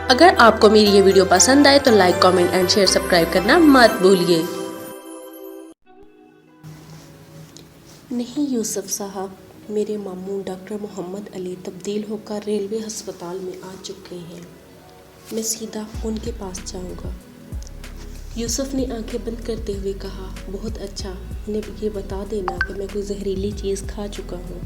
اگر آپ کو میری یہ ویڈیو پسند آئے تو like, comment and share, subscribe کرنا مت بھولیے۔ نہیں یوسف صاحب، میرے ماموں ڈاکٹر محمد علی تبدیل ہو کر ریلوے ہسپتال میں آ چکے ہیں۔ میں سیدھا ان کے پاس جاؤں گا۔ یوسف نے آنکھیں بند کرتے ہوئے کہا، بہت اچھا، انہیں یہ بتا دینا کہ میں کوئی زہریلی چیز کھا چکا ہوں۔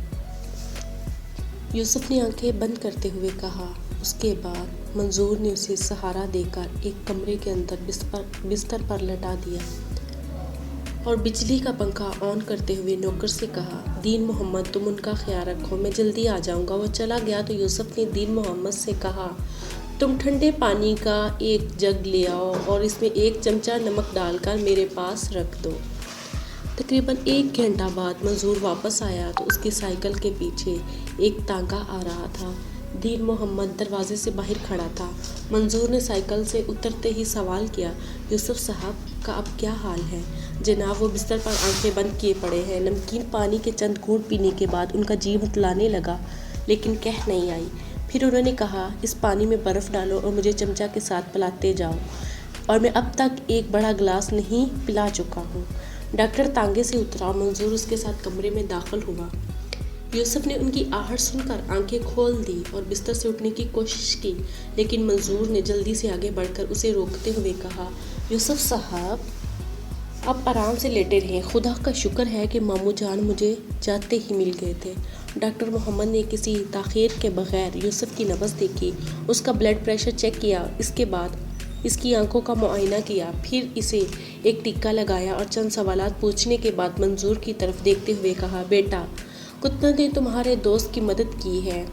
یوسف نے آنکھیں بند کرتے ہوئے کہا۔ اس کے بعد منظور نے اسے سہارا دے کر ایک کمرے کے اندر بستر پر لٹا دیا اور بجلی کا پنکھا آن کرتے ہوئے نوکر سے کہا، دین محمد تم ان کا خیال رکھو، میں جلدی آ جاؤں گا۔ وہ چلا گیا تو یوسف نے دین محمد سے کہا، تم ٹھنڈے پانی کا ایک جگ لے آؤ اور اس میں 1 چمچہ نمک ڈال کر میرے پاس رکھ دو۔ تقریباً 1 گھنٹہ بعد منظور واپس آیا تو اس کی سائیکل کے پیچھے ایک تانگا آ رہا تھا۔ دین محمد دروازے سے باہر کھڑا تھا۔ منظور نے سائیکل سے اترتے ہی سوال کیا، یوسف صاحب کا اب کیا حال ہے؟ جناب، وہ بستر پر آنکھیں بند کیے پڑے ہیں۔ نمکین پانی کے چند گھونٹ پینے کے بعد ان کا جی متلانے لگا لیکن کہہ نہیں آئی۔ پھر انہوں نے کہا، اس پانی میں برف ڈالو اور مجھے چمچہ کے ساتھ پلاتے جاؤ، اور میں اب تک ایک بڑا گلاس نہیں پلا چکا ہوں۔ ڈاکٹر تانگے سے اترا، منظور اس کے ساتھ کمرے میں داخل ہوا۔ یوسف نے ان کی آہٹ سن کر آنکھیں کھول دی اور بستر سے اٹھنے کی کوشش کی، لیکن منظور نے جلدی سے آگے بڑھ کر اسے روکتے ہوئے کہا، یوسف صاحب آپ آرام سے لیٹے رہیں، خدا کا شکر ہے کہ ماموں جان مجھے جاتے ہی مل گئے تھے۔ ڈاکٹر محمد نے کسی تاخیر کے بغیر یوسف کی نبض دیکھی، اس کا بلڈ پریشر چیک کیا، اس کے بعد اس کی آنکھوں کا معائنہ کیا، پھر اسے ایک ٹیکا لگایا اور چند سوالات پوچھنے کے بعد منظور کی طرف دیکھتے ہوئے کہا، بیٹا، کتوں نے تمہارے دوست کی مدد کی ہے۔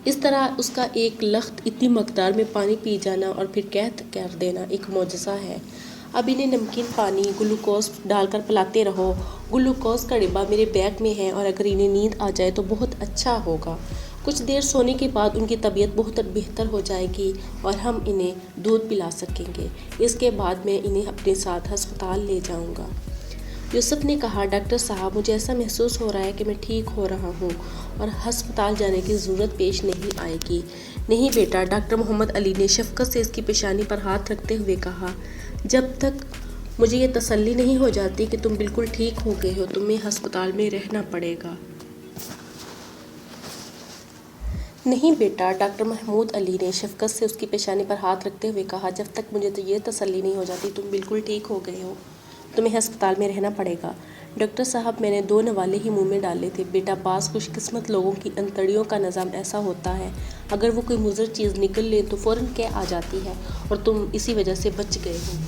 اس طرح اس کا ایک لخت اتنی مقدار میں پانی پی جانا اور پھر قید کر دینا ایک معجزہ ہے۔ اب انہیں نمکین پانی، گلوکوز ڈال کر پلاتے رہو۔ گلوکوز کا ڈبہ میرے بیگ میں ہے اور اگر انہیں نیند آ جائے تو بہت اچھا ہوگا۔ کچھ دیر سونے کے بعد ان کی طبیعت بہت بہتر ہو جائے گی اور ہم انہیں دودھ پلا سکیں گے۔ اس کے بعد میں انہیں اپنے ساتھ ہسپتال لے جاؤں گا۔ یوسف نے کہا، ڈاکٹر صاحب مجھے ایسا محسوس ہو رہا ہے کہ میں ٹھیک ہو رہا ہوں اور ہسپتال جانے کی ضرورت پیش نہیں آئے گی۔ نہیں بیٹا، ڈاکٹر محمد علی نے شفقت سے اس کی پیشانی پر ہاتھ رکھتے ہوئے کہا، جب تک مجھے یہ تسلی نہیں ہو جاتی کہ تم بالکل ٹھیک ہو گئے ہو تمہیں ہسپتال میں رہنا پڑے گا۔ نہیں بیٹا، ڈاکٹر محمود علی نے شفقت سے اس کی پیشانی پر ہاتھ رکھتے ہوئے کہا، جب تک مجھے یہ تسلی نہیں ہو جاتی تم بالکل ٹھیک ہو گئے ہو تمہیں ہسپتال میں رہنا پڑے گا۔ ڈاکٹر صاحب میں نے 2 نوالے ہی منہ میں ڈالے تھے۔ بیٹا، بعض خوش قسمت لوگوں کی انتڑیوں کا نظام ایسا ہوتا ہے، اگر وہ کوئی مضر چیز نکل لے تو فوراً کہہ آ جاتی ہے اور تم اسی وجہ سے بچ گئے ہو۔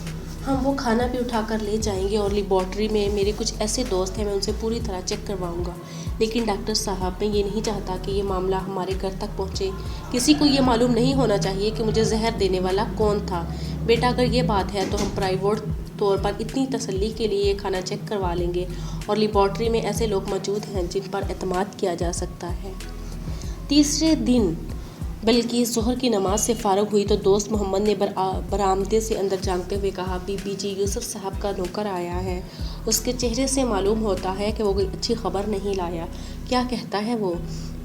ہم وہ کھانا بھی اٹھا کر لے جائیں گے اور لیبارٹری میں میرے کچھ ایسے دوست ہیں، میں ان سے پوری طرح چیک کرواؤں گا۔ لیکن ڈاکٹر صاحب میں یہ نہیں چاہتا کہ یہ معاملہ ہمارے گھر تک پہنچے۔ کسی کو یہ معلوم نہیں ہونا چاہیے کہ مجھے زہر دینے والا کون تھا۔ بیٹا، اگر یہ بات ہے تو ہم پرائیویٹ طور پر اتنی تسلی کے لیے یہ کھانا چیک کروا لیں گے اور لیبارٹری میں ایسے لوگ موجود ہیں جن پر اعتماد کیا جا سکتا ہے۔ تیسرے دن بلقیس ظہر کی نماز سے فارغ ہوئی تو دوست محمد نے برآمدے سے اندر جھانکتے ہوئے کہا، بی بی جی، یوسف صاحب کا نوکر آیا ہے، اس کے چہرے سے معلوم ہوتا ہے کہ وہ کوئی اچھی خبر نہیں لایا۔ کیا کہتا ہے وہ؟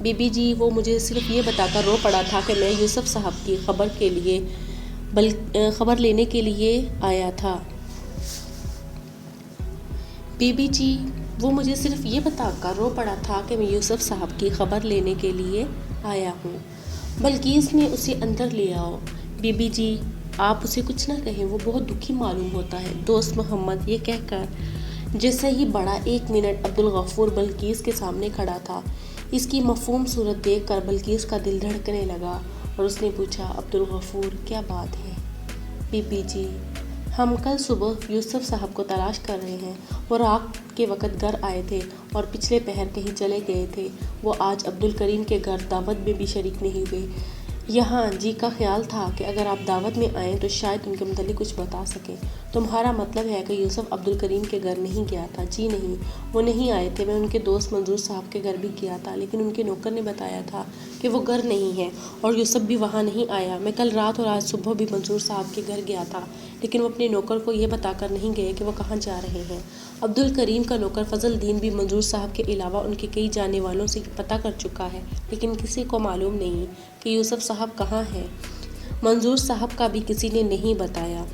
بی بی جی، وہ مجھے صرف یہ بتا کر رو پڑا تھا کہ میں یوسف صاحب کی خبر لینے کے لیے آیا تھا۔ بی بی جی، وہ مجھے صرف یہ بتا کر رو پڑا تھا کہ میں یوسف صاحب کی خبر لینے کے لیے آیا ہوں۔ بلقیس نے اسے اندر لے آؤ۔ بی بی جی، آپ اسے کچھ نہ کہیں، وہ بہت دکھی معلوم ہوتا ہے۔ دوست محمد یہ کہہ کر جیسے ہی بڑھا 1 منٹ عبدالغفور بلقیس کے سامنے کھڑا تھا۔ اس کی مفہوم صورت دیکھ کر بلقیس کا دل دھڑکنے لگا اور اس نے پوچھا، عبدالغفور کیا بات ہے؟ بی بی جی، ہم کل صبح یوسف صاحب کو تلاش کر رہے ہیں۔ وہ رات کے وقت گھر آئے تھے اور پچھلے پہر کہیں چلے گئے تھے۔ وہ آج عبدالکریم کے گھر دعوت میں بھی شریک نہیں ہوئے۔ یہاں جی کا خیال تھا کہ اگر آپ دعوت میں آئیں تو شاید ان کے متعلق کچھ بتا سکیں۔ تمہارا مطلب ہے کہ یوسف عبدالکریم کے گھر نہیں گیا تھا؟ جی نہیں، وہ نہیں آئے تھے۔ میں ان کے دوست منظور صاحب کے گھر بھی گیا تھا لیکن ان کے نوکر نے بتایا تھا کہ وہ گھر نہیں ہے اور یوسف بھی وہاں نہیں آیا۔ میں کل رات اور آج صبح بھی منظور صاحب کے گھر گیا تھا لیکن وہ اپنے نوکر کو یہ بتا کر نہیں گئے کہ وہ کہاں جا رہے ہیں۔ عبدالکریم کا نوکر فضل دین بھی منظور صاحب کے علاوہ ان کے کئی جاننے والوں سے پتہ کر چکا ہے لیکن کسی کو معلوم نہیں کہ یوسف صاحب کہاں ہیں۔ منظور صاحب کا بھی کسی نے نہیں بتایا۔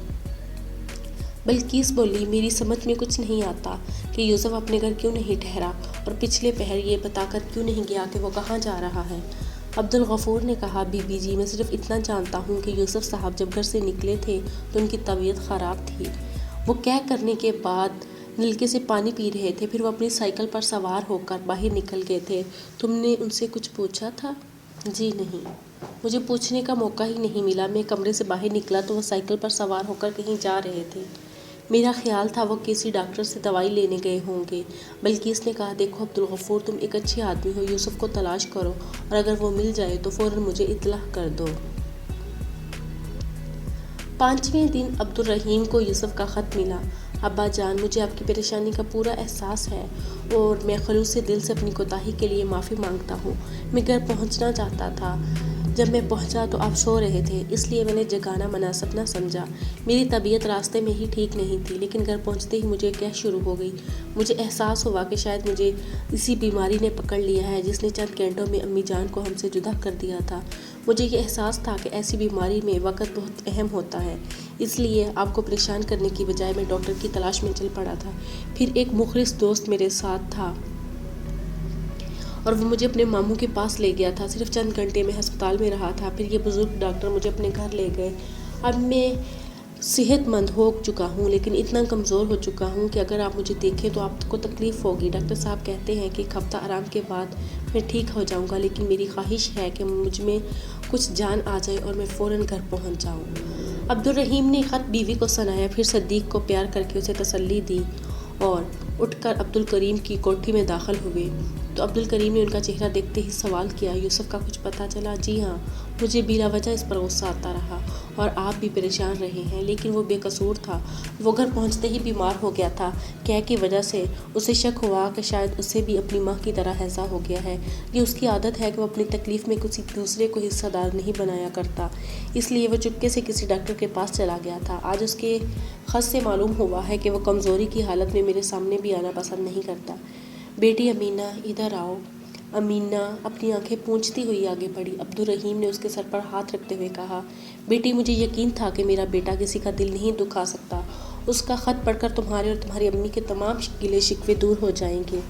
بلقیس بولی، میری سمجھ میں کچھ نہیں آتا کہ یوسف اپنے گھر کیوں نہیں ٹھہرا اور پچھلے پہر یہ بتا کر کیوں نہیں گیا کہ وہ کہاں جا رہا ہے۔ عبدالغفور نے کہا، بی بی جی، میں صرف اتنا جانتا ہوں کہ یوسف صاحب جب گھر سے نکلے تھے تو ان کی طبیعت خراب تھی۔ وہ قے کرنے کے بعد نلکے سے پانی پی رہے تھے، پھر وہ اپنی سائیکل پر سوار ہو کر باہر نکل گئے تھے۔ تم نے ان سے کچھ پوچھا تھا؟ جی نہیں، مجھے پوچھنے کا موقع ہی نہیں ملا۔ میں کمرے سے باہر نکلا تو وہ سائیکل پر سوار ہو کر کہیں جا رہے تھے۔ میرا خیال تھا وہ کسی ڈاکٹر سے دوائی لینے گئے ہوں گے۔ بلقیس نے کہا، دیکھو عبدالغفور، تم ایک اچھے آدمی ہو، یوسف کو تلاش کرو اور اگر وہ مل جائے تو فوراً مجھے اطلاع کر دو۔ 5ویں دن عبدالرحیم کو یوسف کا خط ملا۔ ابا جان، مجھے آپ کی پریشانی کا پورا احساس ہے اور میں خلوص دل سے اپنی کوتاہی کے لیے معافی مانگتا ہوں۔ میں گھر پہنچنا چاہتا تھا۔ جب میں پہنچا تو آپ سو رہے تھے، اس لیے میں نے جگانا مناسب نہ سمجھا۔ میری طبیعت راستے میں ہی ٹھیک نہیں تھی، لیکن گھر پہنچتے ہی مجھے قے شروع ہو گئی۔ مجھے احساس ہوا کہ شاید مجھے اسی بیماری نے پکڑ لیا ہے جس نے چند گھنٹوں میں امی جان کو ہم سے جدا کر دیا تھا۔ مجھے یہ احساس تھا کہ ایسی بیماری میں وقت بہت اہم ہوتا ہے، اس لیے آپ کو پریشان کرنے کی بجائے میں ڈاکٹر کی تلاش میں چل پڑا تھا۔ پھر ایک مخلص دوست میرے ساتھ تھا اور وہ مجھے اپنے ماموں کے پاس لے گیا تھا۔ صرف چند گھنٹے میں ہسپتال میں رہا تھا، پھر یہ بزرگ ڈاکٹر مجھے اپنے گھر لے گئے۔ اب میں صحت مند ہو چکا ہوں، لیکن اتنا کمزور ہو چکا ہوں کہ اگر آپ مجھے دیکھیں تو آپ کو تکلیف ہوگی۔ ڈاکٹر صاحب کہتے ہیں کہ ایک ہفتہ آرام کے بعد میں ٹھیک ہو جاؤں گا، لیکن میری خواہش ہے کہ مجھ میں کچھ جان آ جائے اور میں فوراً گھر پہنچ جاؤں۔ عبدالرحیم نے خط بیوی کو سنایا، پھر صدیق کو پیار کر کے اسے تسلی دی اور اٹھ کر عبدالکریم کی کوٹھی میں داخل ہوئے تو عبدالکریم نے ان کا چہرہ دیکھتے ہی سوال کیا، یوسف کا کچھ پتہ چلا؟ جی ہاں، مجھے بلا وجہ اس پر غصہ آتا رہا اور آپ بھی پریشان رہے ہیں، لیکن وہ بے قصور تھا۔ وہ گھر پہنچتے ہی بیمار ہو گیا تھا۔ قے کی وجہ سے اسے شک ہوا کہ شاید اسے بھی اپنی ماں کی طرح ہیضہ ہو گیا ہے۔ یہ اس کی عادت ہے کہ وہ اپنی تکلیف میں کسی دوسرے کو حصہ دار نہیں بنایا کرتا، اس لیے وہ چپکے سے کسی ڈاکٹر کے پاس چلا گیا تھا۔ آج اس کے خط سے معلوم ہوا ہے کہ وہ کمزوری کی حالت میں میرے سامنے بھی آنا پسند نہیں کرتا۔ بیٹی امینہ، ادھر آؤ۔ امینہ اپنی آنکھیں پونچھتی ہوئی آگے بڑھی۔ عبدالرحیم نے اس کے سر پر ہاتھ رکھتے ہوئے کہا، بیٹی، مجھے یقین تھا کہ میرا بیٹا کسی کا دل نہیں دکھا سکتا۔ اس کا خط پڑھ کر تمہارے اور تمہاری امی کے تمام گلے شکوے دور ہو جائیں گے۔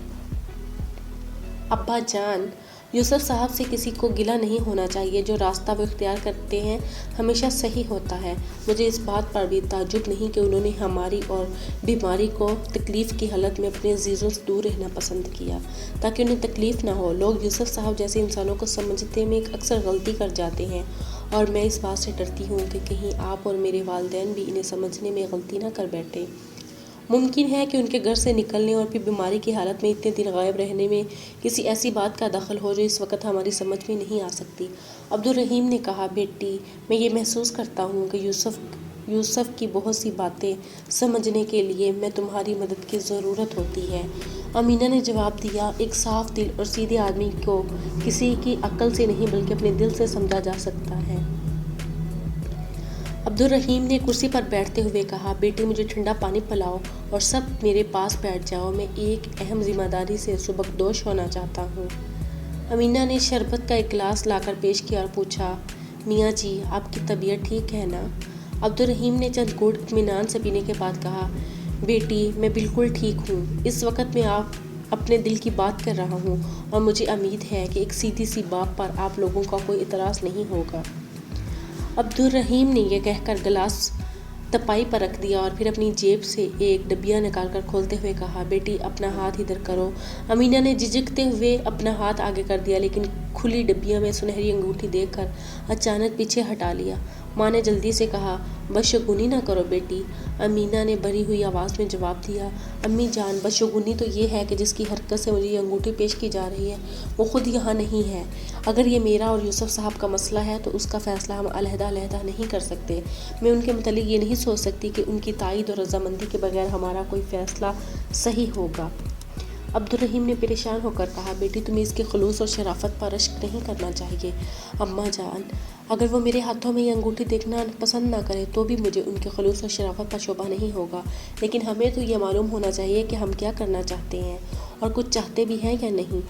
ابا جان، یوسف صاحب سے کسی کو گلہ نہیں ہونا چاہیے۔ جو راستہ وہ اختیار کرتے ہیں ہمیشہ صحیح ہوتا ہے۔ مجھے اس بات پر بھی تعجب نہیں کہ انہوں نے ہماری اور بیماری کو تکلیف کی حالت میں اپنے عزیزوں سے دور رہنا پسند کیا تاکہ انہیں تکلیف نہ ہو۔ لوگ یوسف صاحب جیسے انسانوں کو سمجھنے میں اکثر غلطی کر جاتے ہیں اور میں اس بات سے ڈرتی ہوں کہ کہیں آپ اور میرے والدین بھی انہیں سمجھنے میں غلطی نہ کر بیٹھیں۔ ممکن ہے کہ ان کے گھر سے نکلنے اور پھر بیماری کی حالت میں اتنے دن غائب رہنے میں کسی ایسی بات کا دخل ہو جو اس وقت ہماری سمجھ میں نہیں آ سکتی۔ عبدالرحیم نے کہا، بیٹی، میں یہ محسوس کرتا ہوں کہ یوسف کی بہت سی باتیں سمجھنے کے لیے میں تمہاری مدد کی ضرورت ہوتی ہے۔ امینہ نے جواب دیا، ایک صاف دل اور سیدھے آدمی کو کسی کی عقل سے نہیں بلکہ اپنے دل سے سمجھا جا سکتا ہے۔ عبدالرحیم نے کرسی پر بیٹھتے ہوئے کہا، بیٹی، مجھے ٹھنڈا پانی پلاؤ اور سب میرے پاس بیٹھ جاؤ، میں ایک اہم ذمہ داری سے سبکدوش ہونا چاہتا ہوں۔ امینہ نے شربت کا ایک گلاس لا کر پیش کیا اور پوچھا، میاں جی، آپ کی طبیعت ٹھیک ہے نا؟ عبدالرحیم نے چند گھونٹ اطمینان سے پینے کے بعد کہا، بیٹی، میں بالکل ٹھیک ہوں۔ اس وقت میں اپنے دل کی بات کر رہا ہوں اور مجھے امید ہے کہ ایک سیدھی سی بات پر آپ لوگوں کا کوئی اعتراض نہیں ہوگا۔ عبدالرحیم نے یہ کہہ کر گلاس تپائی پر رکھ دیا اور پھر اپنی جیب سے ایک ڈبیا نکال کر کھولتے ہوئے کہا، بیٹی، اپنا ہاتھ ادھر کرو۔ امینہ نے جھجکتے ہوئے اپنا ہاتھ آگے کر دیا، لیکن کھلی ڈبیا میں سنہری انگوٹھی دیکھ کر اچانک پیچھے ہٹا لیا۔ ماں نے جلدی سے کہا، بدشگونی نہ کرو بیٹی۔ امینہ نے بھری ہوئی آواز میں جواب دیا، امی جان، بدشگونی تو یہ ہے کہ جس کی حرکت سے مجھے یہ انگوٹھی پیش کی جا رہی ہے وہ خود یہاں نہیں ہے۔ اگر یہ میرا اور یوسف صاحب کا مسئلہ ہے تو اس کا فیصلہ ہم علیحدہ نہیں کر سکتے۔ میں ان کے متعلق یہ نہیں سوچ سکتی کہ ان کی تائید اور رضامندی کے بغیر ہمارا کوئی فیصلہ صحیح ہوگا۔ عبدالرحیم نے پریشان ہو کر کہا، بیٹی، تمہیں اس کے خلوص اور شرافت پر رشک نہیں کرنا چاہیے۔ اماں جان، اگر وہ میرے ہاتھوں میں یہ انگوٹھی دیکھنا پسند نہ کرے تو بھی مجھے ان کے خلوص اور شرافت پر شبہ نہیں ہوگا، لیکن ہمیں تو یہ معلوم ہونا چاہیے کہ ہم کیا کرنا چاہتے ہیں اور کچھ چاہتے بھی ہیں یا نہیں۔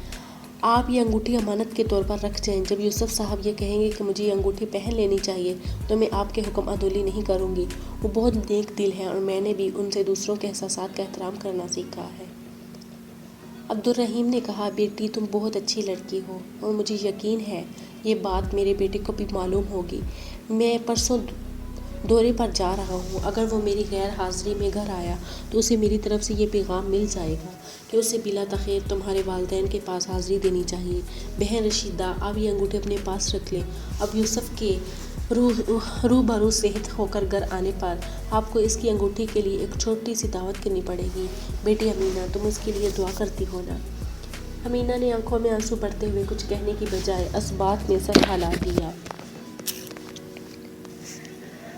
آپ یہ انگوٹھی امانت کے طور پر رکھ جائیں۔ جب یوسف صاحب یہ کہیں گے کہ مجھے یہ انگوٹھی پہن لینی چاہیے تو میں آپ کے حکم عدولی نہیں کروں گی۔ وہ بہت نیک دل ہیں اور میں نے بھی ان سے دوسروں کے احساسات کا احترام کرنا سیکھا ہے۔ عبدالرحیم نے کہا، بیٹی تم بہت اچھی لڑکی ہو اور مجھے یقین ہے یہ بات میرے بیٹے کو بھی معلوم ہوگی۔ میں پرسوں دورے پر جا رہا ہوں، اگر وہ میری غیر حاضری میں گھر آیا تو اسے میری طرف سے یہ پیغام مل جائے گا کہ اسے بلا تاخیر تمہارے والدین کے پاس حاضری دینی چاہیے۔ بہن رشیدہ، آپ یہ انگوٹھی اپنے پاس رکھ لیں۔ اب یوسف کے روبرو صحت ہو کر گھر آنے پر آپ کو اس کی انگوٹھی کے لیے ایک چھوٹی سی دعوت کرنی پڑے گی۔ بیٹی امینہ، تم اس کے لیے دعا کرتی ہو نا؟ امینہ نے آنکھوں میں آنسو بھرتے ہوئے کچھ کہنے کی بجائے اسبات میں سر ہلا دیا۔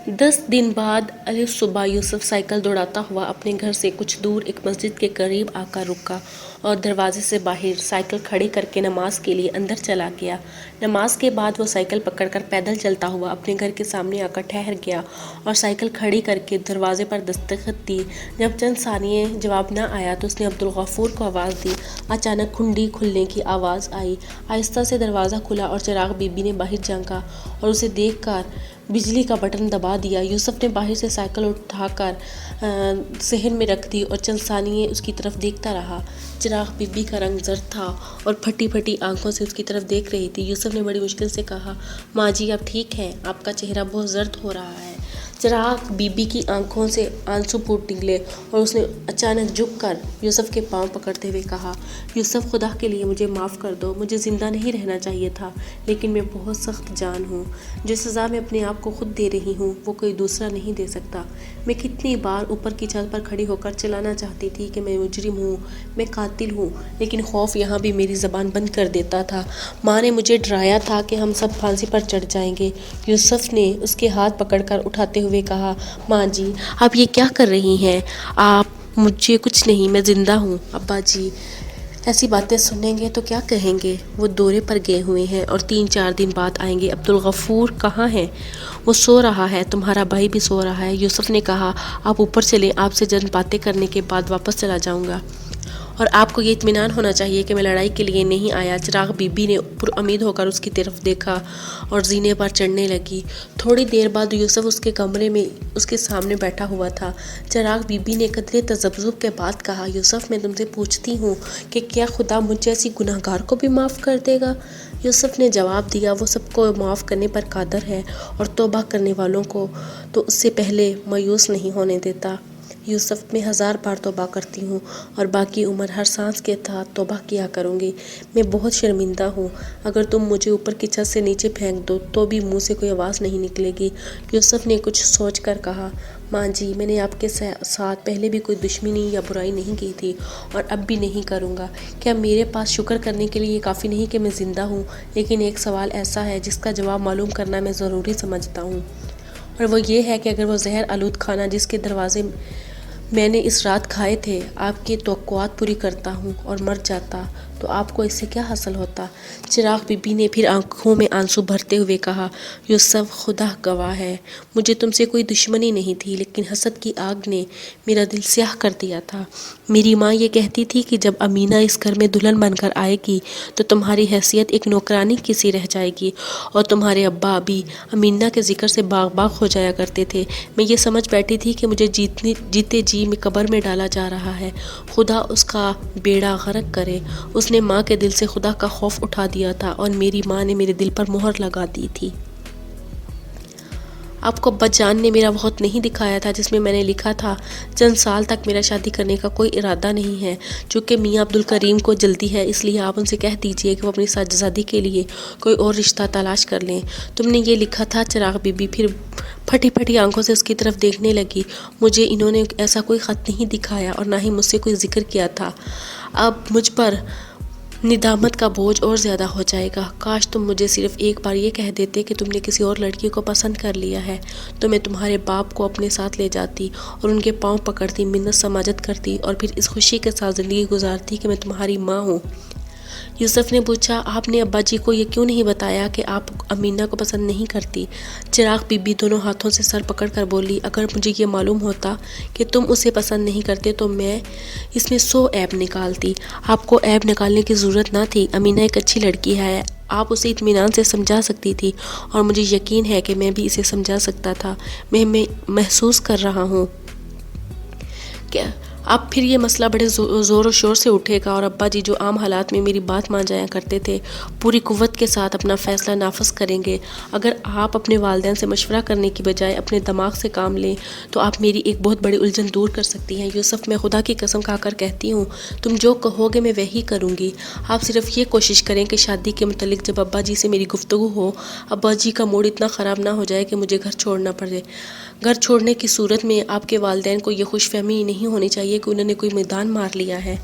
10 دن بعد الف صبح یوسف سائیکل دوڑاتا ہوا اپنے گھر سے کچھ دور ایک مسجد کے قریب آ کر رکا اور دروازے سے باہر سائیکل کھڑی کر کے نماز کے لیے اندر چلا گیا۔ نماز کے بعد وہ سائیکل پکڑ کر پیدل چلتا ہوا اپنے گھر کے سامنے آ کر ٹھہر گیا اور سائیکل کھڑی کر کے دروازے پر دستخط دی۔ جب چند ثانیے جواب نہ آیا تو اس نے عبدالغفور کو آواز دی۔ اچانک کنڈی کھلنے کی آواز آئی، آہستہ سے دروازہ کھلا اور چراغ بی بی نے باہر جھانکا اور اسے دیکھ کر بجلی کا بٹن دبا دیا۔ یوسف نے باہر سے سائیکل اٹھا کر صحن میں رکھ دی اور چند ثانیے اس کی طرف دیکھتا رہا۔ چراغ بی بی کا رنگ زرد تھا اور پھٹی پھٹی آنکھوں سے اس کی طرف دیکھ رہی تھی۔ یوسف نے بڑی مشکل سے کہا، ماں جی آپ ٹھیک ہیں؟ آپ کا چہرہ بہت زرد ہو رہا ہے۔ چراغ بی بی کی آنکھوں سے آنسو پھوٹ نکلے اور اس نے اچانک جھک کر یوسف کے پاؤں پکڑتے ہوئے کہا، یوسف خدا کے لیے مجھے معاف کر دو، مجھے زندہ نہیں رہنا چاہیے تھا، لیکن میں بہت سخت جان ہوں۔ جو سزا میں اپنے آپ کو خود دے رہی ہوں وہ کوئی دوسرا نہیں دے سکتا۔ میں کتنی بار اوپر کی چھت پر کھڑی ہو کر چلانا چاہتی تھی کہ میں مجرم ہوں، میں قاتل ہوں، لیکن خوف یہاں بھی میری زبان بند کر دیتا تھا۔ ماں نے مجھے ڈرایا تھا کہ ہم سب پھانسی پر چڑھ جائیں گے۔ یوسف نے اس کے ہاتھ پکڑ کر اٹھاتے ہوئے کہا، ماں جی آپ یہ کیا کر رہی ہیں؟ آپ مجھے کچھ نہیں، میں زندہ ہوں۔ ابا جی ایسی باتیں سنیں گے تو کیا کہیں گے؟ وہ دورے پر گئے ہوئے ہیں اور 3-4 دن بعد آئیں گے۔ عبدالغفور کہاں ہے؟ وہ سو رہا ہے، تمہارا بھائی بھی سو رہا ہے۔ یوسف نے کہا، آپ اوپر چلیں، آپ سے چند باتیں کرنے کے بعد واپس چلا جاؤں گا، اور آپ کو یہ اطمینان ہونا چاہیے کہ میں لڑائی کے لیے نہیں آیا۔ چراغ بی بی نے پر امید ہو کر اس کی طرف دیکھا اور زینے پر چڑھنے لگی۔ تھوڑی دیر بعد یوسف اس کے کمرے میں اس کے سامنے بیٹھا ہوا تھا۔ چراغ بی بی نے قدرے تذبذب کے بعد کہا، یوسف میں تم سے پوچھتی ہوں کہ کیا خدا مجھ جیسی گناہ گار کو بھی معاف کر دے گا؟ یوسف نے جواب دیا، وہ سب کو معاف کرنے پر قادر ہے اور توبہ کرنے والوں کو تو اس سے پہلے مایوس نہیں ہونے دیتا۔ یوسف میں 1000 بار توبہ کرتی ہوں اور باقی عمر ہر سانس کے تحت توبہ کیا کروں گی۔ میں بہت شرمندہ ہوں، اگر تم مجھے اوپر کی چھت سے نیچے پھینک دو تو بھی منہ سے کوئی آواز نہیں نکلے گی۔ یوسف نے کچھ سوچ کر کہا، ماں جی میں نے آپ کے ساتھ پہلے بھی کوئی دشمنی یا برائی نہیں کی تھی اور اب بھی نہیں کروں گا۔ کیا میرے پاس شکر کرنے کے لیے یہ کافی نہیں کہ میں زندہ ہوں؟ لیکن ایک سوال ایسا ہے جس کا جواب معلوم کرنا میں ضروری سمجھتا ہوں، اور وہ یہ ہے کہ اگر وہ زہر آلود کھانا جس کے دروازے میں نے اس رات کھائے تھے آپ کی توقعات پوری کرتا ہوں اور مر جاتا تو آپ کو اس سے کیا حاصل ہوتا؟ چراغ بی بی نے پھر آنکھوں میں آنسو بھرتے ہوئے کہا، یوسف خدا گواہ ہے مجھے تم سے کوئی دشمنی نہیں تھی، لیکن حسد کی آگ نے میرا دل سیاہ کر دیا تھا۔ میری ماں یہ کہتی تھی کہ جب امینہ اس گھر میں دلہن بن کر آئے گی تو تمہاری حیثیت ایک نوکرانی کی سی رہ جائے گی، اور تمہارے ابا بھی امینہ کے ذکر سے باغ باغ ہو جایا کرتے تھے۔ میں یہ سمجھ بیٹھی تھی کہ مجھے جیتے جی میں قبر میں ڈالا جا رہا ہے، خدا اس کا بیڑا غرق کرے۔ اس نے ماں کے دل سے خدا کا خوف اٹھا دیا تھا اور میری ماں نے میرے دل پر مہر لگا دی تھی۔ آپ کو ابا جان نے میرا وقت نہیں دکھایا تھا جس میں میں نے لکھا تھا، چند سال تک میرا شادی کرنے کا کوئی ارادہ نہیں ہے، چونکہ میاں عبدالکریم کو جلدی ہے، اس لیے آپ ان سے کہہ دیجئے کہ وہ اپنی شہزادی کے لیے کوئی اور رشتہ تلاش کر لیں۔ تم نے یہ لکھا تھا؟ چراغ بی بی پھر پھٹی پھٹی آنکھوں سے اس کی طرف دیکھنے لگی۔ مجھے انہوں نے ایسا کوئی خط نہیں دکھایا اور نہ ہی مجھ سے کوئی ذکر کیا تھا۔ اب مجھ پر ندامت کا بوجھ اور زیادہ ہو جائے گا۔ کاش تم مجھے صرف ایک بار یہ کہہ دیتے کہ تم نے کسی اور لڑکی کو پسند کر لیا ہے، تو میں تمہارے باپ کو اپنے ساتھ لے جاتی اور ان کے پاؤں پکڑتی، منت سماجت کرتی اور پھر اس خوشی کے ساتھ زندگی گزارتی کہ میں تمہاری ماں ہوں۔ یوسف نے پوچھا آپ نے ابا جی کو یہ کیوں نہیں بتایا کہ آپ امینہ کو پسند نہیں کرتی؟ چراغ بی بی دونوں ہاتھوں سے سر پکڑ کر بولی اگر مجھے یہ معلوم ہوتا کہ تم اسے پسند نہیں کرتے تو میں اس میں 100 عیب نکالتی۔ آپ کو عیب نکالنے کی ضرورت نہ تھی، امینہ ایک اچھی لڑکی ہے، آپ اسے اطمینان سے سمجھا سکتی تھی اور مجھے یقین ہے کہ میں بھی اسے سمجھا سکتا تھا۔ میں محسوس کر رہا ہوں کہ اب پھر یہ مسئلہ بڑے زور و شور سے اٹھے گا اور ابا جی جو عام حالات میں میری بات مان جایا کرتے تھے پوری قوت کے ساتھ اپنا فیصلہ نافذ کریں گے۔ اگر آپ اپنے والدین سے مشورہ کرنے کی بجائے اپنے دماغ سے کام لیں تو آپ میری ایک بہت بڑی الجھن دور کر سکتی ہیں۔ یوسف میں خدا کی قسم کھا کر کہتی ہوں تم جو کہو گے میں وہی کروں گی۔ آپ صرف یہ کوشش کریں کہ شادی کے متعلق جب ابا جی سے میری گفتگو ہو ابا جی کا موڈ اتنا خراب نہ ہو جائے کہ مجھے گھر چھوڑنا پڑے۔ گھر چھوڑنے کی صورت میں آپ کے والدین کو یہ خوش فہمی نہیں ہونی چاہیے کہ انہوں نے کوئی میدان مار لیا ہے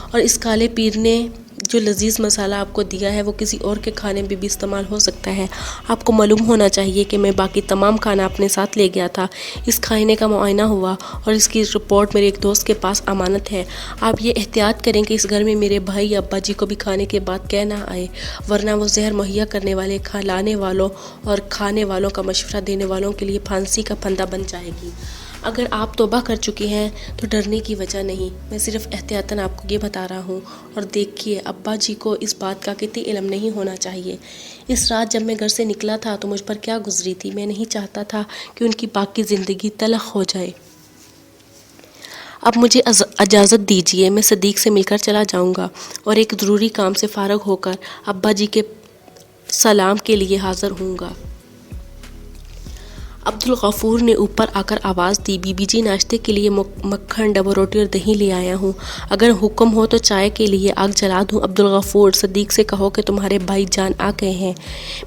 اور اس کالے پیر نے جو لذیذ مسالہ آپ کو دیا ہے وہ کسی اور کے کھانے میں بھی استعمال ہو سکتا ہے۔ آپ کو معلوم ہونا چاہیے کہ میں باقی تمام کھانا اپنے ساتھ لے گیا تھا۔ اس کھانے کا معائنہ ہوا اور اس کی رپورٹ میرے ایک دوست کے پاس امانت ہے۔ آپ یہ احتیاط کریں کہ اس گھر میں میرے بھائی یا ابا جی کو بھی کھانے کے بعد کہہ نہ آئے، ورنہ وہ زہر مہیا کرنے والے، کھلانے والوں اور کھانے والوں کا مشورہ دینے والوں کے لیے پھانسی کا پھندا بن جائے گی۔ اگر آپ توبہ کر چکی ہیں تو ڈرنے کی وجہ نہیں، میں صرف احتیاطاً آپ کو یہ بتا رہا ہوں۔ اور دیکھیے ابا جی کو اس بات کا قطعی علم نہیں ہونا چاہیے۔ اس رات جب میں گھر سے نکلا تھا تو مجھ پر کیا گزری تھی، میں نہیں چاہتا تھا کہ ان کی باقی زندگی تلخ ہو جائے۔ اب مجھے اجازت دیجیے، میں صدیق سے مل کر چلا جاؤں گا اور ایک ضروری کام سے فارغ ہو کر ابا جی کے سلام کے لیے حاضر ہوں گا۔ عبدالغفور نے اوپر آ کر آواز دی بی بی جی ناشتے کے لیے مکھن، ڈبل روٹی اور دہی لے آیا ہوں، اگر حکم ہو تو چائے کے لیے آگ جلا دوں۔ عبدالغفور صدیق سے کہو کہ تمہارے بھائی جان آ گئے ہیں۔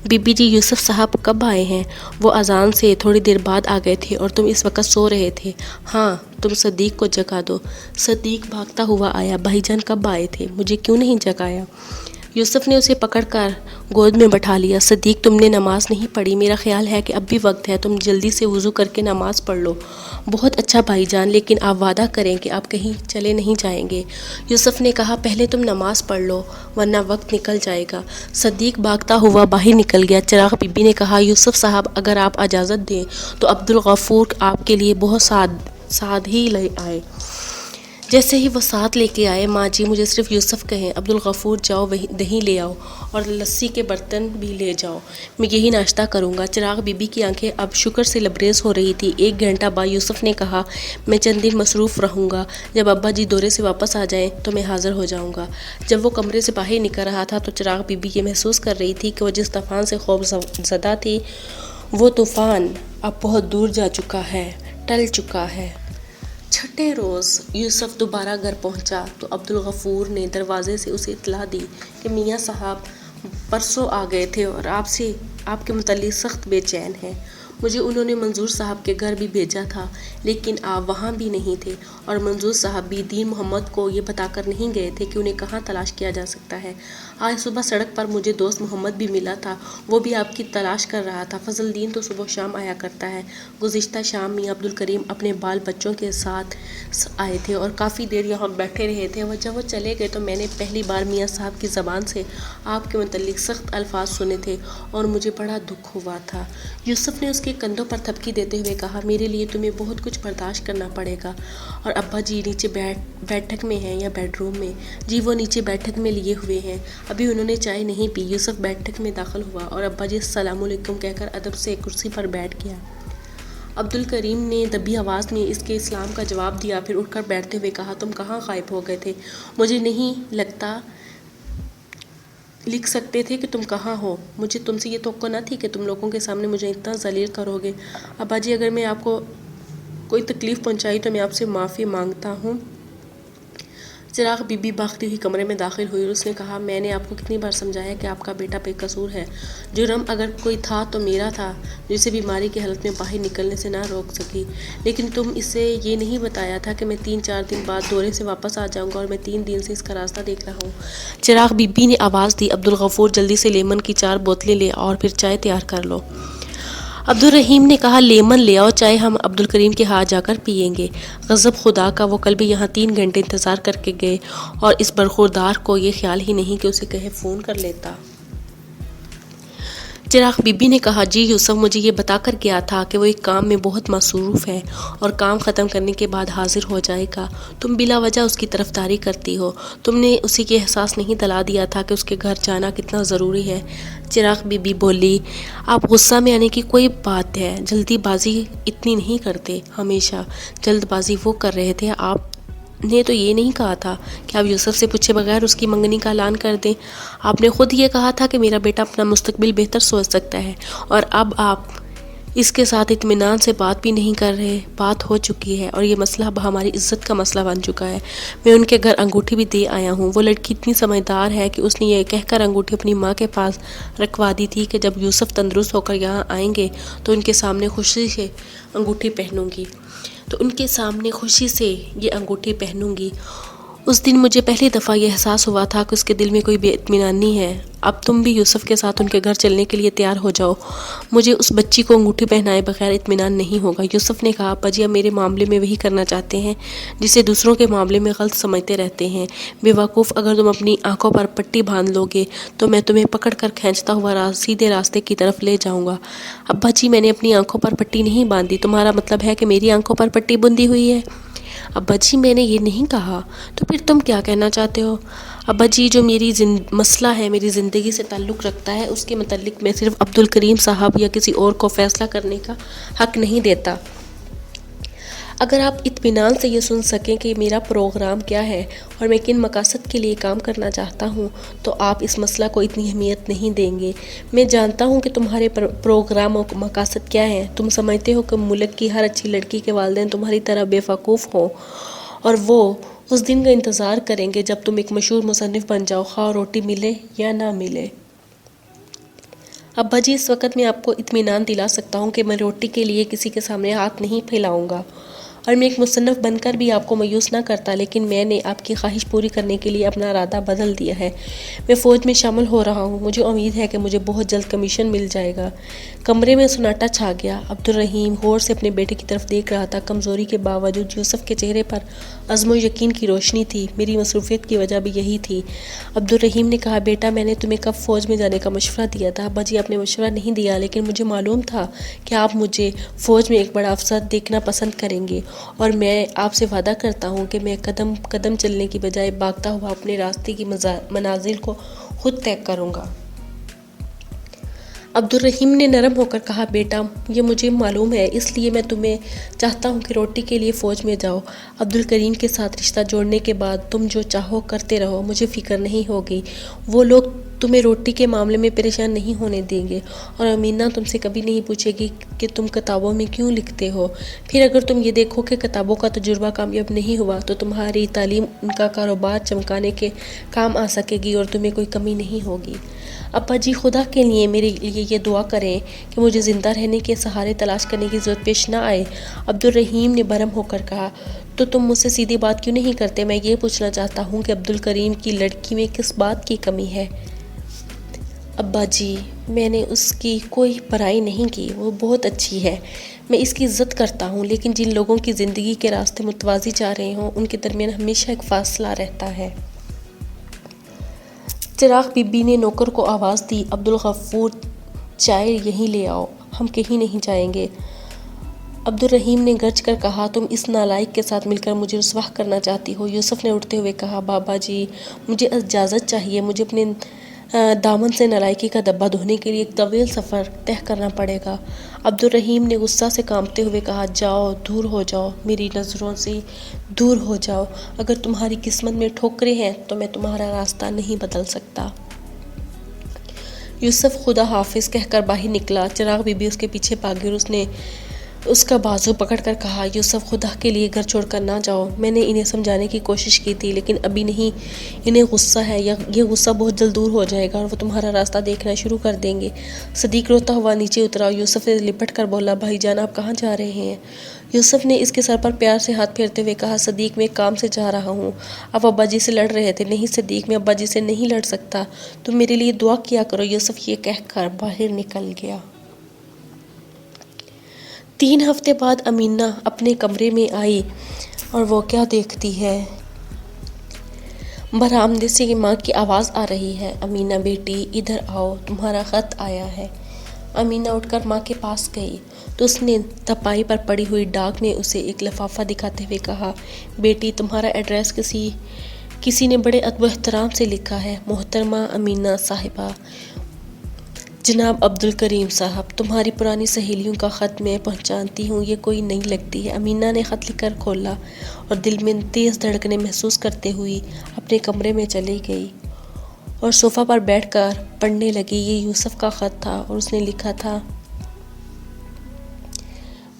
بی بی جی یوسف صاحب کب آئے ہیں؟ وہ اذان سے تھوڑی دیر بعد آ گئے تھے اور تم اس وقت سو رہے تھے۔ ہاں، تم صدیق کو جگا دو۔ صدیق بھاگتا ہوا آیا، بھائی جان کب آئے تھے؟ مجھے کیوں نہیں جگایا؟ یوسف نے اسے پکڑ کر گود میں بٹھا لیا۔ صدیق تم نے نماز نہیں پڑھی، میرا خیال ہے کہ اب بھی وقت ہے، تم جلدی سے وضو کر کے نماز پڑھ لو۔ بہت اچھا بھائی جان، لیکن آپ وعدہ کریں کہ آپ کہیں چلے نہیں جائیں گے۔ یوسف نے کہا پہلے تم نماز پڑھ لو ورنہ وقت نکل جائے گا۔ صدیق بھاگتا ہوا باہر نکل گیا۔ چراغ بی بی نے کہا یوسف صاحب اگر آپ اجازت دیں تو عبدالغفور آپ کے لیے بہت ساتھ ہی لے آئے۔ جیسے ہی وہ ساتھ لے کے آئے، ماں جی مجھے صرف یوسف کہیں، عبدالغفور جاؤ دہی لے آؤ اور لسی کے برتن بھی لے جاؤ، میں یہی ناشتہ کروں گا۔ چراغ بی بی کی آنکھیں اب شکر سے لبریز ہو رہی تھی۔ 1 گھنٹہ بعد یوسف نے کہا میں چند دن مصروف رہوں گا، جب ابا جی دورے سے واپس آ جائیں تو میں حاضر ہو جاؤں گا۔ جب وہ کمرے سے باہر نکل رہا تھا تو چراغ بی بی یہ محسوس کر رہی تھی کہ وہ جس طوفان سے خوف زدہ تھی وہ طوفان اب بہت دور جا چکا ہے، ٹل چکا ہے۔ چھٹے روز یوسف دوبارہ گھر پہنچا تو عبدالغفور نے دروازے سے اسے اطلاع دی کہ میاں صاحب پرسوں آ گئے تھے اور آپ کے متعلق سخت بے چین ہیں۔ مجھے انہوں نے منظور صاحب کے گھر بھی بھیجا تھا لیکن آپ وہاں بھی نہیں تھے اور منظور صاحب بھی دین محمد کو یہ بتا کر نہیں گئے تھے کہ انہیں کہاں تلاش کیا جا سکتا ہے۔ آج صبح سڑک پر مجھے دوست محمد بھی ملا تھا، وہ بھی آپ کی تلاش کر رہا تھا۔ فضل دین تو صبح و شام آیا کرتا ہے۔ گزشتہ شام میاں عبدالکریم اپنے بال بچوں کے ساتھ آئے تھے اور کافی دیر یہاں بیٹھے رہے تھے۔ جب وہ چلے گئے تو میں نے پہلی بار میاں صاحب کی زبان سے آپ کے متعلق سخت الفاظ سنے تھے اور مجھے بڑا دکھ ہوا تھا۔ یوسف نے اس کے کندھوں پر تھپکی دیتے ہوئے کہا میرے لیے تمہیں بہت کچھ برداشت کرنا پڑے گا۔ اور ابا جی نیچے بیٹھک میں ہیں یا بیڈ روم میں؟ جی وہ نیچے بیٹھک میں لیے ہوئے ہیں، ابھی انہوں نے چائے نہیں پی۔ یوسف بیٹھک میں داخل ہوا اور ابا جی السلام علیکم کہہ کر ادب سے کرسی پر بیٹھ گیا۔ عبدالکریم نے دبی آواز میں اس کے سلام کا جواب دیا، پھر اٹھ کر بیٹھتے ہوئے کہا تم کہاں غائب ہو گئے تھے؟ مجھے نہیں لگتا لکھ سکتے تھے کہ تم کہاں ہو۔ مجھے تم سے یہ توقع نہ تھی کہ تم لوگوں کے سامنے مجھے اتنا ذلیل کرو گے۔ ابا جی اگر میں آپ کو کوئی تکلیف پہنچائی تو میں آپ سے معافی مانگتا ہوں۔ چراغ بی بی بھاگتی ہوئی کمرے میں داخل ہوئی اور اس نے کہا میں نے آپ کو کتنی بار سمجھایا کہ آپ کا بیٹا بے قصور ہے، جرم اگر کوئی تھا تو میرا تھا جسے بیماری کی حالت میں باہر نکلنے سے نہ روک سکی، لیکن تم اسے یہ نہیں بتایا تھا کہ میں 3-4 دن بعد دورے سے واپس آ جاؤں گا اور میں 3 دن سے اس کا راستہ دیکھ رہا ہوں۔ چراغ بی بی نے آواز دی عبدالغفور جلدی سے لیمن کی 4 بوتلیں لے اور پھر چائے تیار کر لو۔ عبدالرحیم نے کہا لیمن لے آؤ چائے ہم عبدالکریم کے ہاتھ جا کر پئیں گے۔ غضب خدا کا، وہ کل بھی یہاں 3 گھنٹے انتظار کر کے گئے اور اس برخوردار کو یہ خیال ہی نہیں کہ اسے کہیں فون کر لیتا۔ چراغ بی بی نے کہا جی یوسف مجھے یہ بتا کر گیا تھا کہ وہ ایک کام میں بہت مصروف ہے اور کام ختم کرنے کے بعد حاضر ہو جائے گا۔ تم بلا وجہ اس کی طرفداری کرتی ہو۔ تم نے اسے یہ احساس نہیں دلا دیا تھا کہ اس کے گھر جانا کتنا ضروری ہے۔ چراغ بی بی بولی آپ غصہ میں آنے کی کوئی بات ہے، جلدی بازی اتنی نہیں کرتے، ہمیشہ جلد بازی وہ کر رہے تھے۔ آپ نے تو یہ نہیں کہا تھا کہ آپ یوسف سے پوچھے بغیر اس کی منگنی کا اعلان کر دیں۔ آپ نے خود یہ کہا تھا کہ میرا بیٹا اپنا مستقبل بہتر سوچ سکتا ہے، اور اب آپ اس کے ساتھ اطمینان سے بات بھی نہیں کر رہے۔ بات ہو چکی ہے اور یہ مسئلہ اب ہماری عزت کا مسئلہ بن چکا ہے۔ میں ان کے گھر انگوٹھی بھی دے آیا ہوں۔ وہ لڑکی اتنی سمجھدار ہے کہ اس نے یہ کہہ کر انگوٹھی اپنی ماں کے پاس رکھوا دی تھی کہ جب یوسف تندرست ہو کر یہاں آئیں گے تو ان کے سامنے خوشی سے انگوٹھی پہنوں گی۔ اس دن مجھے پہلی دفعہ یہ احساس ہوا تھا کہ اس کے دل میں کوئی بے اطمینانی ہے۔ اب تم بھی یوسف کے ساتھ ان کے گھر چلنے کے لیے تیار ہو جاؤ۔ مجھے اس بچی کو انگوٹھی پہنائے بغیر اطمینان نہیں ہوگا۔ یوسف نے کہا ابا جی اب میرے معاملے میں وہی کرنا چاہتے ہیں جسے دوسروں کے معاملے میں غلط سمجھتے رہتے ہیں۔ بے وقوف، اگر تم اپنی آنکھوں پر پٹی باندھ لو گے تو میں تمہیں پکڑ کر کھینچتا ہوا سیدھے راستے کی طرف لے جاؤں گا۔ ابا جی میں نے اپنی آنکھوں پر پٹی نہیں باندھی، تمہارا مطلب ہے کہ میری آنکھوں پر پٹی بندھی ہوئی ہے؟ ابا جی میں نے یہ نہیں کہا، تو پھر تم کیا کہنا چاہتے ہو؟ ابا جی جو میری مسئلہ ہے، میری زندگی سے تعلق رکھتا ہے، اس کے متعلق میں صرف عبدالکریم صاحب یا کسی اور کو فیصلہ کرنے کا حق نہیں دیتا۔ اگر آپ اطمینان سے یہ سن سکیں کہ میرا پروگرام کیا ہے اور میں کن مقاصد کے لیے کام کرنا چاہتا ہوں تو آپ اس مسئلہ کو اتنی اہمیت نہیں دیں گے۔ میں جانتا ہوں کہ تمہارے پروگرام اور مقاصد کیا ہیں۔ تم سمجھتے ہو کہ ملک کی ہر اچھی لڑکی کے والدین تمہاری طرح بے وقوف ہوں اور وہ اس دن کا انتظار کریں گے جب تم ایک مشہور مصنف بن جاؤ، خواہ روٹی ملے یا نہ ملے۔ ابا جی اس وقت میں آپ کو اطمینان دلا سکتا ہوں کہ میں روٹی کے لیے کسی کے سامنے ہاتھ نہیں پھیلاؤں گا، اور میں ایک مصنف بن کر بھی آپ کو مایوس نہ کرتا، لیکن میں نے آپ کی خواہش پوری کرنے کے لیے اپنا ارادہ بدل دیا ہے۔ میں فوج میں شامل ہو رہا ہوں۔ مجھے امید ہے کہ مجھے بہت جلد کمیشن مل جائے گا۔ کمرے میں سناٹا چھا گیا۔ عبدالرحیم غور سے اپنے بیٹے کی طرف دیکھ رہا تھا۔ کمزوری کے باوجود یوسف کے چہرے پر عزم و یقین کی روشنی تھی۔ میری مصروفیت کی وجہ بھی یہی تھی۔ عبدالرحیم نے کہا بیٹا میں نے تمہیں کب فوج میں جانے کا مشورہ دیا تھا؟ ابا جی آپ نے مشورہ نہیں دیا، لیکن مجھے معلوم تھا کہ آپ مجھے فوج میں ایک بڑا افسر دیکھنا پسند کریں گے، اور میں آپ سے وعدہ کرتا ہوں کہ میں قدم قدم چلنے کی بجائے بھاگتا ہوا اپنے راستے کی منازل کو خود طے کروں گا۔ عبدالرحیم نے نرم ہو کر کہا بیٹا یہ مجھے معلوم ہے، اس لیے میں تمہیں چاہتا ہوں کہ روٹی کے لیے فوج میں جاؤ۔ عبدالکریم کے ساتھ رشتہ جوڑنے کے بعد تم جو چاہو کرتے رہو، مجھے فکر نہیں ہوگی۔ وہ لوگ تمہیں روٹی کے معاملے میں پریشان نہیں ہونے دیں گے، اور امینا تم سے کبھی نہیں پوچھے گی کہ تم کتابوں میں کیوں لکھتے ہو۔ پھر اگر تم یہ دیکھو کہ کتابوں کا تجربہ کامیاب نہیں ہوا تو تمہاری تعلیم ان کا کاروبار چمکانے کے کام آ سکے گی اور تمہیں کوئی کمی نہیں ہوگی۔ ابا جی خدا کے لیے میرے لیے یہ دعا کریں کہ مجھے زندہ رہنے کے سہارے تلاش کرنے کی ضرورت پیش نہ آئے۔ عبدالرحیم نے برہم ہو کر کہا تو تم مجھ سے سیدھی بات کیوں نہیں کرتے؟ میں یہ پوچھنا چاہتا ہوں کہ عبدالکریم کی لڑکی میں کس بات کی کمی ہے؟ ابا جی میں نے اس کی کوئی برائی نہیں کی، وہ بہت اچھی ہے، میں اس کی عزت کرتا ہوں، لیکن جن لوگوں کی زندگی کے راستے متوازی جا رہے ہوں ان کے درمیان ہمیشہ ایک فاصلہ رہتا ہے۔ چراغ بی بی نے نوکر کو آواز دی عبدالغفور چائے یہیں لے آؤ، ہم کہیں نہیں جائیں گے۔ عبدالرحیم نے گرج کر کہا تم اس نالائق کے ساتھ مل کر مجھے رسوا کرنا چاہتی ہو؟ یوسف نے اٹھتے ہوئے کہا بابا جی مجھے اجازت چاہیے، مجھے اپنے دامن سے نالائکی کا دبا دھونے کے لیے ایک طویل سفر طے کرنا پڑے گا۔ عبدالرحیم نے غصہ سے کانپتے ہوئے کہا جاؤ دور ہو جاؤ، میری نظروں سے دور ہو جاؤ، اگر تمہاری قسمت میں ٹھوکریں ہیں تو میں تمہارا راستہ نہیں بدل سکتا۔ یوسف خدا حافظ کہہ کر باہر نکلا۔ چراغ بی بی اس کے پیچھے بھاگی اور اس نے اس کا بازو پکڑ کر کہا یوسف خدا کے لیے گھر چھوڑ کر نہ جاؤ۔ میں نے انہیں سمجھانے کی کوشش کی تھی لیکن ابھی نہیں، انہیں غصہ ہے، یہ غصہ بہت جلد دور ہو جائے گا اور وہ تمہارا راستہ دیکھنا شروع کر دیں گے۔ صدیق روتا ہوا نیچے اترا۔ یوسف سے لپٹ کر بولا بھائی جان آپ کہاں جا رہے ہیں؟ یوسف نے اس کے سر پر پیار سے ہاتھ پھیرتے ہوئے کہا صدیق میں ایک کام سے جا رہا ہوں۔ آپ ابا جی سے لڑ رہے تھے۔ نہیں صدیق میں ابا جی سے نہیں لڑ سکتا، تم میرے لیے دعا کیا کرو۔ یوسف یہ کہہ کر باہر نکل گیا۔ 3 ہفتے بعد امینہ اپنے کمرے میں آئی اور وہ کیا دیکھتی ہے، برآمدے سے ماں کی آواز آ رہی ہے، امینہ بیٹی ادھر آؤ، تمہارا خط آیا ہے۔ امینہ اٹھ کر ماں کے پاس گئی تو اس نے تپائی پر پڑی ہوئی ڈاک میں اسے ایک لفافہ دکھاتے ہوئے کہا، بیٹی تمہارا ایڈریس کسی نے بڑے ادب و احترام سے لکھا ہے، محترمہ امینہ صاحبہ، جناب عبدالکریم صاحب، تمہاری پرانی سہیلیوں کا خط میں پہچانتی ہوں، یہ کوئی نہیں لگتی ہے۔ امینہ نے خط لکھ کر کھولا اور دل میں تیز دھڑکنیں محسوس کرتے ہوئی اپنے کمرے میں چلی گئی اور صوفہ پر بیٹھ کر پڑھنے لگی۔ یہ یوسف کا خط تھا اور اس نے لکھا تھا،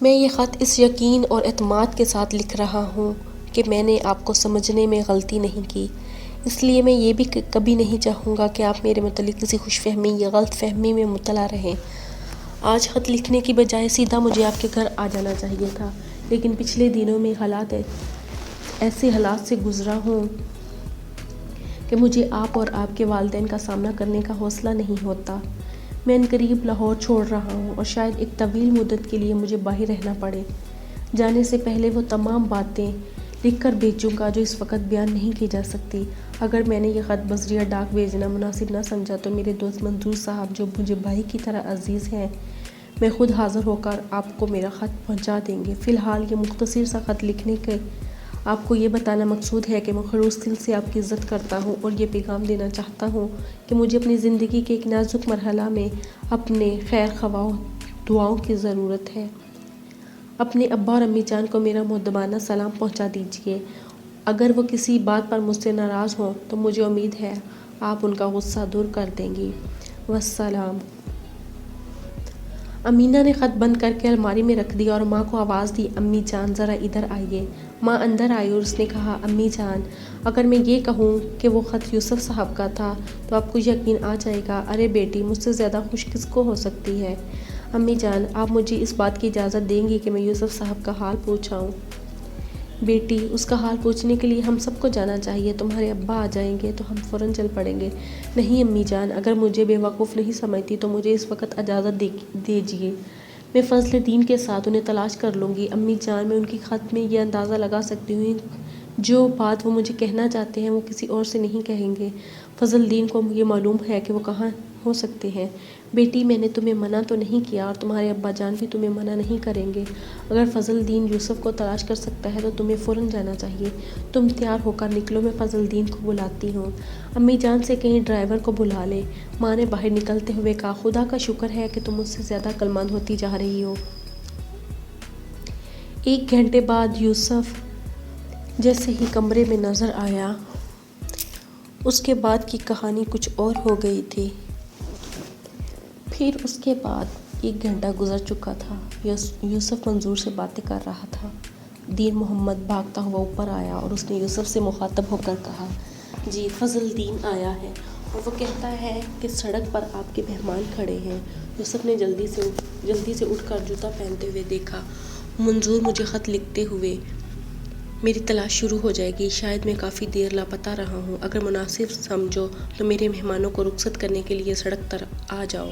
میں یہ خط اس یقین اور اعتماد کے ساتھ لکھ رہا ہوں کہ میں نے آپ کو سمجھنے میں غلطی نہیں کی، اس لیے میں یہ بھی کبھی نہیں چاہوں گا کہ آپ میرے متعلق کسی خوش فہمی یا غلط فہمی میں مبتلا رہیں۔ آج خط لکھنے کی بجائے سیدھا مجھے آپ کے گھر آ جانا چاہیے تھا، لیکن پچھلے دنوں میں ایسے حالات سے گزرا ہوں کہ مجھے آپ اور آپ کے والدین کا سامنا کرنے کا حوصلہ نہیں ہوتا۔ میں عنقریب لاہور چھوڑ رہا ہوں اور شاید ایک طویل مدت کے لیے مجھے باہر رہنا پڑے۔ جانے سے پہلے وہ تمام باتیں لکھ کر بھیجوں گا جو اس وقت بیان نہیں کی جا سکتی۔ اگر میں نے یہ خط بذریعہ ڈاک بھیجنا مناسب نہ سمجھا تو میرے دوست منظور صاحب جو مجھے بھائی کی طرح عزیز ہیں، میں خود حاضر ہو کر آپ کو میرا خط پہنچا دیں گے۔ فی الحال یہ مختصر سا خط لکھنے کے آپ کو یہ بتانا مقصود ہے کہ میں خلوص دل سے آپ کی عزت کرتا ہوں اور یہ پیغام دینا چاہتا ہوں کہ مجھے اپنی زندگی کے ایک نازک مرحلہ میں اپنے خیر خواہ دعاؤں کی ضرورت ہے۔ اپنے ابا اور امی جان کو میرا مؤدبانہ سلام پہنچا دیجیے۔ اگر وہ کسی بات پر مجھ سے ناراض ہوں تو مجھے امید ہے آپ ان کا غصہ دور کر دیں گی۔ والسلام۔ امینہ نے خط بند کر کے الماری میں رکھ دیا اور ماں کو آواز دی، امی جان ذرا ادھر آئیے۔ ماں اندر آئی اور اس نے کہا، امی جان اگر میں یہ کہوں کہ وہ خط یوسف صاحب کا تھا تو آپ کو یقین آ جائے گا۔ ارے بیٹی مجھ سے زیادہ خوش کس کو ہو سکتی ہے؟ امی جان آپ مجھے اس بات کی اجازت دیں گی کہ میں یوسف صاحب کا حال پوچھ آؤں؟ بیٹی اس کا حال پوچھنے کے لیے ہم سب کو جانا چاہیے، تمہارے ابا آ جائیں گے تو ہم فوراً چل پڑیں گے۔ نہیں امی جان، اگر مجھے بے وقوف نہیں سمجھتی تو مجھے اس وقت اجازت دیجیے، میں فضل دین کے ساتھ انہیں تلاش کر لوں گی۔ امی جان میں ان کی خط میں یہ اندازہ لگا سکتی ہوں جو بات وہ مجھے کہنا چاہتے ہیں وہ کسی اور سے نہیں کہیں گے۔ فضل دین کو یہ معلوم ہے کہ وہ کہاں ہو سکتے ہیں۔ بیٹی میں نے تمہیں منع تو نہیں کیا اور تمہارے ابا جان بھی تمہیں منع نہیں کریں گے۔ اگر فضل دین یوسف کو تلاش کر سکتا ہے تو تمہیں فوراً جانا چاہیے۔ تم تیار ہو کر نکلو، میں فضل دین کو بلاتی ہوں۔ امی جان سے کہیں ڈرائیور کو بلا لے۔ ماں نے باہر نکلتے ہوئے کہا، خدا کا شکر ہے کہ تم مجھ سے زیادہ عقلمند ہوتی جا رہی ہو۔ 1 گھنٹے بعد یوسف جیسے ہی کمرے میں نظر آیا، اس کے بعد کی کہانی کچھ اور ہو گئی تھی۔ پھر اس کے بعد 1 گھنٹہ گزر چکا تھا۔ یوسف منظور سے باتیں کر رہا تھا۔ دین محمد بھاگتا ہوا اوپر آیا اور اس نے یوسف سے مخاطب ہو کر کہا، جی فضل دین آیا ہے اور وہ کہتا ہے کہ سڑک پر آپ کے مہمان کھڑے ہیں۔ یوسف نے جلدی سے اٹھ کر جوتا پہنتے ہوئے دیکھا، منظور مجھے خط لکھتے ہوئے میری تلاش شروع ہو جائے گی، شاید میں کافی دیر لاپتہ رہا ہوں، اگر مناسب سمجھو تو میرے مہمانوں کو رخصت کرنے کے لیے سڑک پر آ جاؤ۔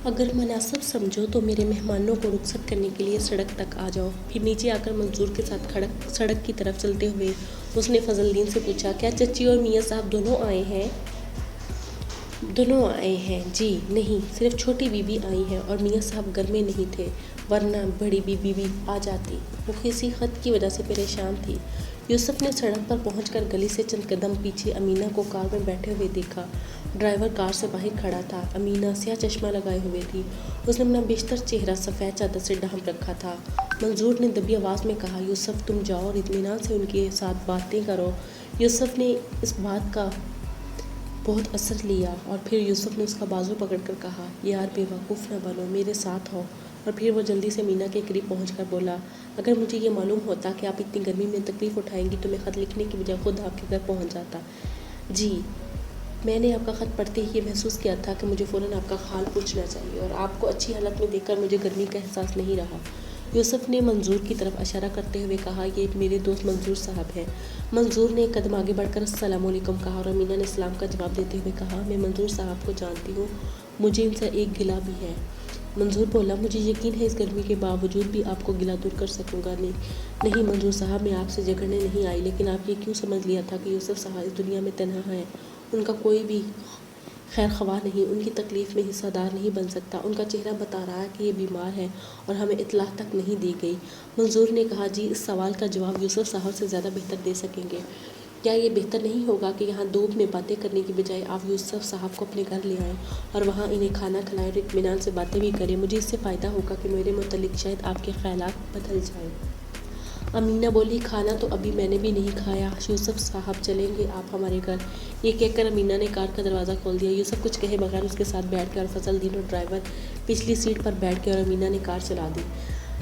اگر مناسب سمجھو تو میرے مہمانوں کو رخصت کرنے کے لیے سڑک تک آ جاؤ۔ پھر نیچے آ کر منظور کے ساتھ سڑک کی طرف چلتے ہوئے اس نے فضل دین سے پوچھا، کیا چچی اور میاں صاحب دونوں آئے ہیں؟ دونوں آئے ہیں جی، نہیں صرف چھوٹی بی بی آئی ہیں اور میاں صاحب گھر میں نہیں تھے، ورنہ بڑی بی بی بھی آ جاتی، وہ کسی خط کی وجہ سے پریشان تھی۔ یوسف نے سڑک پر پہنچ کر گلی سے چند قدم پیچھے امینہ کو کار میں بیٹھے ہوئے دیکھا۔ ڈرائیور کار سے باہر کھڑا تھا۔ امینہ سیاہ چشمہ لگائے ہوئے تھی، اس نے اپنا بیشتر چہرہ سفید چادر سے ڈھانپ رکھا تھا۔ منظور نے دبی آواز میں کہا، یوسف تم جاؤ اور اطمینان سے ان کے ساتھ باتیں کرو۔ یوسف نے اس بات کا بہت اثر لیا اور پھر یوسف نے اس کا بازو پکڑ کر کہا، یار بے وقوف نہ بنو، میرے ساتھ ہو۔ اور پھر وہ جلدی سے امینہ کے قریب پہنچ کر بولا، اگر مجھے یہ معلوم ہوتا کہ آپ اتنی گرمی میں تکلیف اٹھائیں گی تو میں خط لکھنے کی بجائے خود آپ کے گھر پہنچ جاتا۔ جی، میں نے آپ کا خط پڑھتے ہی یہ محسوس کیا تھا کہ مجھے فوراً آپ کا حال پوچھنا چاہیے اور آپ کو اچھی حالت میں دیکھ کر مجھے گرمی کا احساس نہیں رہا۔ یوسف نے منظور کی طرف اشارہ کرتے ہوئے کہا، یہ میرے دوست منظور صاحب ہیں۔ منظور نے ایک قدم آگے بڑھ کر السلام علیکم کہا اور امینہ نے سلام کا جواب دیتے ہوئے کہا، میں منظور صاحب کو جانتی ہوں، مجھے ان سے ایک گلہ بھی ہے۔ منظور بولا مجھے یقین ہے اس گرمی کے باوجود بھی آپ کو گلہ دور کر سکوں گا۔ نہیں منظور صاحب، میں آپ سے جھگڑنے نہیں آئی، لیکن آپ یہ کیوں سمجھ لیا تھا کہ یوسف صاحب اس دنیا میں تنہا ہے؟ ان کا کوئی بھی خیر خواہ نہیں، ان کی تکلیف میں حصہ دار نہیں بن سکتا۔ ان کا چہرہ بتا رہا ہے کہ یہ بیمار ہے اور ہمیں اطلاع تک نہیں دی گئی۔ منظور نے کہا جی اس سوال کا جواب یوسف صاحب سے زیادہ بہتر دے سکیں گے۔ کیا یہ بہتر نہیں ہوگا کہ یہاں دھوپ میں باتیں کرنے کی بجائے آپ یوسف صاحب کو اپنے گھر لے آئیں اور وہاں انہیں کھانا کھلائیں اور اطمینان سے باتیں بھی کریں؟ مجھے اس سے فائدہ ہوگا کہ میرے متعلق شاید آپ کے خیالات بدل جائیں۔ امینہ بولی کھانا تو ابھی میں نے بھی نہیں کھایا، یوسف صاحب چلیں گے آپ ہمارے گھر؟ یہ کہہ کر امینہ نے کار کا دروازہ کھول دیا۔ یوسف کچھ کہے بغیر اس کے ساتھ بیٹھ گیا اور فضل الدین اور ڈرائیور پچھلی سیٹ پر بیٹھ گئے اور امینہ نے کار چلا دی۔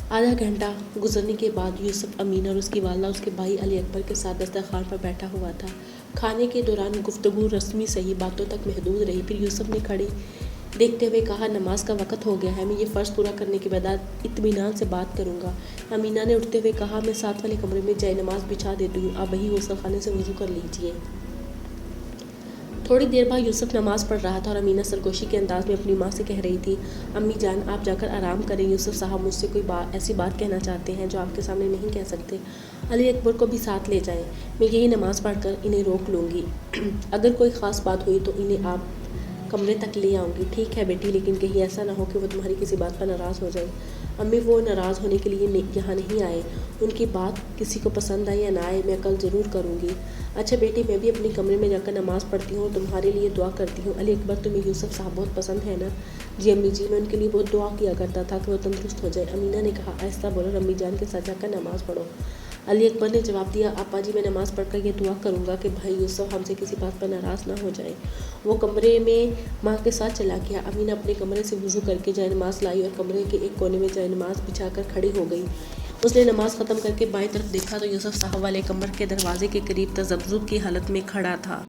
آدھا گھنٹہ گزرنے کے بعد یوسف، امینہ اور اس کی والدہ اس کے بھائی علی اکبر کے ساتھ دسترخوان پر بیٹھا ہوا تھا۔ کھانے کے دوران گفتگو رسمی صحیح باتوں تک محدود رہی۔ پھر یوسف نے کھڑی دیکھتے ہوئے کہا نماز کا وقت ہو گیا ہے، میں یہ فرض پورا کرنے کے بعد اطمینان سے بات کروں گا۔ امینہ نے اٹھتے ہوئے کہا میں ساتھ والے کمرے میں جائے نماز بچھا دیتی ہوں، آپ وہیں غسل خانے سے وضو کر لیجیے۔ تھوڑی دیر بعد یوسف نماز پڑھ رہا تھا اور امینہ سرگوشی کے انداز میں اپنی ماں سے کہہ رہی تھی امی جان آپ جا کر آرام کریں، یوسف صاحب مجھ سے کوئی ایسی بات کہنا چاہتے ہیں جو آپ کے سامنے نہیں کہہ سکتے۔ علی اکبر کو بھی ساتھ لے جائیں، میں یہی نماز پڑھ کر انہیں روک لوں گی، اگر کوئی خاص بات ہوئی تو انہیں آپ کمرے تک لے آؤں گی۔ ٹھیک ہے بیٹی، لیکن کہیں ایسا نہ ہو کہ وہ تمہاری کسی بات پر ناراض ہو جائے۔ امی وہ ناراض ہونے کے لیے یہاں نہیں آئے، ان کی بات کسی کو پسند آئے یا نہ آئے میں کل ضرور کروں گی۔ اچھا بیٹی، میں بھی اپنے کمرے میں جا کر نماز پڑھتی ہوں اور تمہارے لیے دعا کرتی ہوں۔ علی اکبر تمہیں یوسف صاحب بہت پسند ہے نا؟ جی امی جی، میں ان کے لیے بہت دعا کیا کرتا تھا کہ وہ تندرست ہو جائے۔ امینہ نے کہا آہستہ بولو اور امی جان کے ساتھ جا کر نماز پڑھو۔ علی اکبر نے جواب دیا ابا جی، میں نماز پڑھ کر یہ دعا کروں گا کہ بھائی یوسف ہم سے کسی بات پر ناراض نہ ہو جائے۔ وہ کمرے میں ماں کے ساتھ چلا گیا۔ امینہ اپنے کمرے سے وضو کر کے جائے نماز لائی اور کمرے کے ایک کونے میں جائے نماز بچھا کر کھڑی ہو گئی۔ اس نے نماز ختم کر کے بائیں طرف دیکھا تو یوسف صاحب والے کمرے کے دروازے کے قریب تذبذب کی حالت میں کھڑا تھا۔